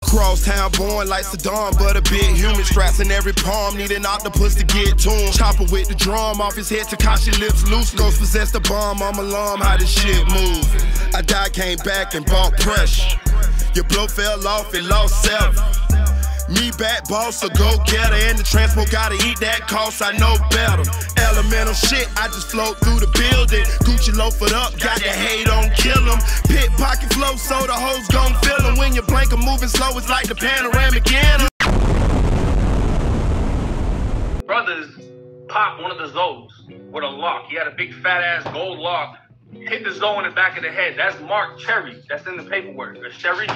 Crosstown born like Saddam, but a bit human. Straps in every palm, need an octopus to get to him. Chopper with the drum, off his head, Takashi lips loose. Ghost possessed the bomb, I'm alarm, how this shit move. I died, came back and bought pressure. Your blow fell off and lost 7. Me back boss, a go-getter, and the transport gotta eat that cost, I know better. Elemental shit, I just float through the building. Gucci loafed up, got the hate on kill 'em. Pit pocket flow, so the hoes gon' fill 'em. When your blanket moving slow, it's like the panoramic in 'em. Brothers popped one of the Zoes with a lock. He had a big fat ass gold lock. Hit the Zoe in the back of the head. That's Mark Cherry. That's in the paperwork. Or Sherry.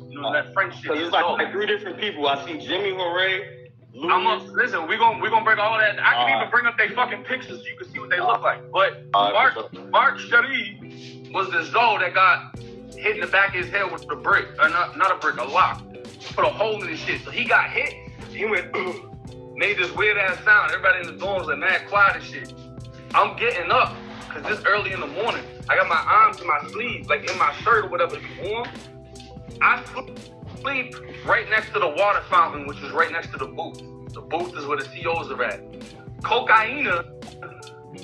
You know, that French shit. So it's like 3 different people. I see Jimmy Hooray. Listen, we're gonna break all that. I can even bring up their fucking pictures so you can see what they look like. But Mark Cherry was the Zoe that got hit in the back of his head with a brick. Or not a brick, a lock. Put a hole in his shit. So he got hit. He went, made this weird ass sound. Everybody in the dorms like mad quiet and shit. I'm getting up. Cause this early in the morning, I got my arms in my sleeves, like in my shirt or whatever, it's warm. I sleep right next to the water fountain, which is right next to the booth. The booth is where the COs are at. Cocaina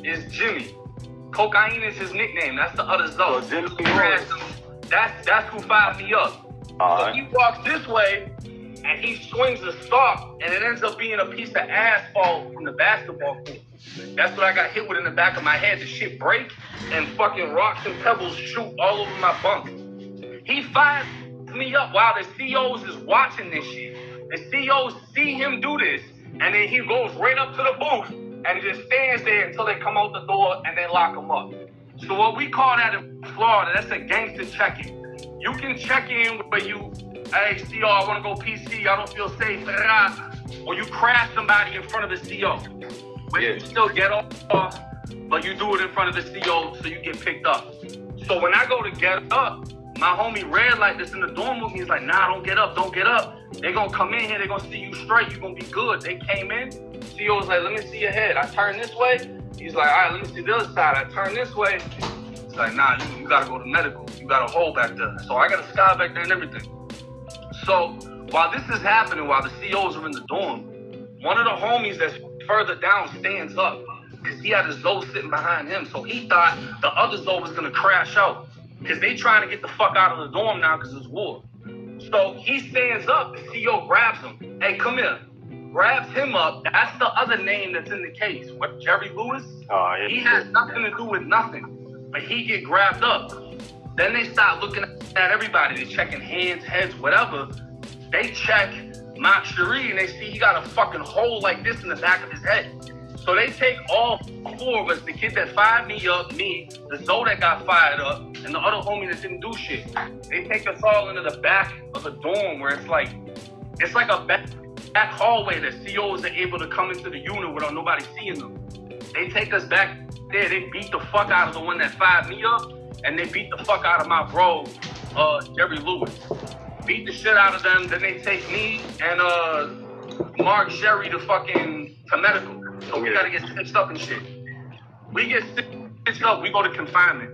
is Jimmy. Cocaina is his nickname. That's the other Zoe. That's who fired me up. So he walks this way, and he swings a sock, and it ends up being a piece of asphalt from the basketball court. That's what I got hit with in the back of my head. The shit break, and fucking rocks and pebbles shoot all over my bunk. He fires me up while the COs is watching this shit. The COs see him do this, and then he goes right up to the booth, and just stands there until they come out the door, and they lock him up. So what we call that in Florida, that's a gangster check-in. You can check in where you, hey, CO, I want to go PC, I don't feel safe, or you crash somebody in front of the CO. But you still get off, but you do it in front of the CO so you get picked up. So when I go to get up, my homie Red like this in the dorm with me. He's like, nah, don't get up, don't get up. They gonna come in here, they gonna see you straight, you gonna be good. They came in, CO was like, let me see your head. I turn this way. He's like, all right, let me see the other side. I turn this way. He's like, nah, you gotta go to medical. You got a hole back there. So I got a scar back there and everything. So while this is happening, while the COs are in the dorm, one of the homies that's further down stands up because he had a Zoe sitting behind him. So he thought the other Zoe was going to crash out because they trying to get the fuck out of the dorm now because it's war. So he stands up, the CO grabs him. Hey, come here. Grabs him up. That's the other name that's in the case. What, Jerry Lewis? He has nothing to do with nothing, but he get grabbed up. Then they start looking at everybody. They checking hands, heads, whatever. They check Mark Cherie, and they see he got a fucking hole like this in the back of his head. So they take all 4 of us, the kid that fired me up, me, the Zoe that got fired up, and the other homie that didn't do shit. They take us all into the back of the dorm where it's like a back hallway that COs are able to come into the unit without nobody seeing them. They take us back there. They beat the fuck out of the one that fired me up, and they beat the fuck out of my bro, Jerry Lewis. Beat the shit out of them. Then they take me and Mark Sherry to medical. So we gotta get stitched up and shit. We get stitched up, we go to confinement.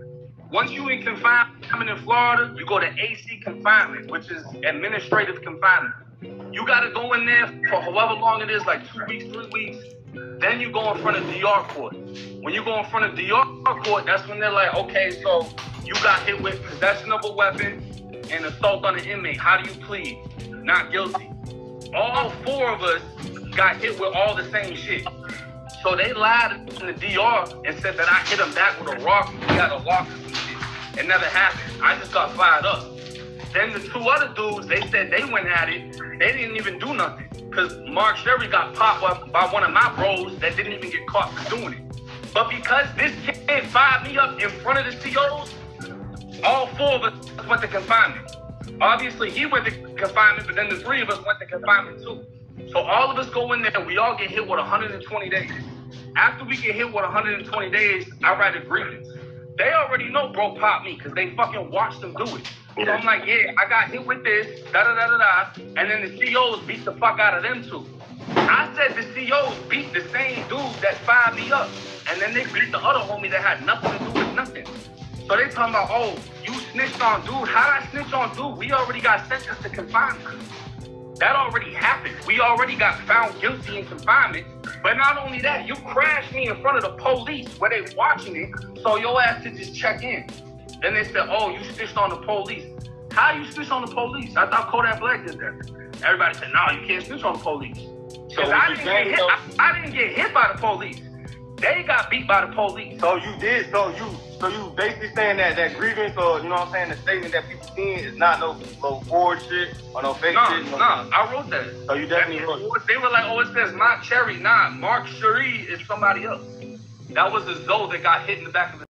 Once you in confinement in Florida, you go to AC confinement, which is administrative confinement. You gotta go in there for however long it is, like 2 weeks, 3 weeks. Then you go in front of DR court. When you go in front of DR court, that's when they're like, okay, so you got hit with possession of a weapon and assault on an inmate. How do you plead? Not guilty. All 4 of us got hit with all the same shit. So they lied in the DR and said that I hit him back with a rock. We had a lock or some shit. It never happened. I just got fired up. Then the 2 other dudes, they said they went at it. They didn't even do nothing. Because Mark Sherry got popped by one of my bros that didn't even get caught for doing it. But because this kid fired me up in front of the COs, all 4 of us went to confinement. Obviously, he went to confinement, but then the 3 of us went to confinement too. So all of us go in there and we all get hit with 120 days. After we get hit with 120 days, I write a grievance. They already know bro popped me because they fucking watched them do it. So I'm like, yeah, I got hit with this, da-da-da-da-da, and then the COs beat the fuck out of them too. I said the COs beat the same dude that fired me up, and then they beat the other homie that had nothing to do with nothing. So they talking about, oh, you snitched on dude. How'd I snitch on dude? We already got sentenced to confinement. That already happened. We already got found guilty in confinement. But not only that, you crashed me in front of the police where they watching it, so your ass to just check in. Then they said, oh, you snitched on the police. How you snitch on the police? I thought Kodak Black did that. Everybody said, no, you can't snitch on the police. Because I didn't get hit by the police. They got beat by the police. So you did, so you basically saying that grievance, or you know what I'm saying, the statement that people seeing is not no forward shit or no fake shit? No, I wrote that. So you definitely wrote it. They were like, oh, it says not Cherry. Nah, Mark Cherie is somebody else. That was the Zoe that got hit in the back of the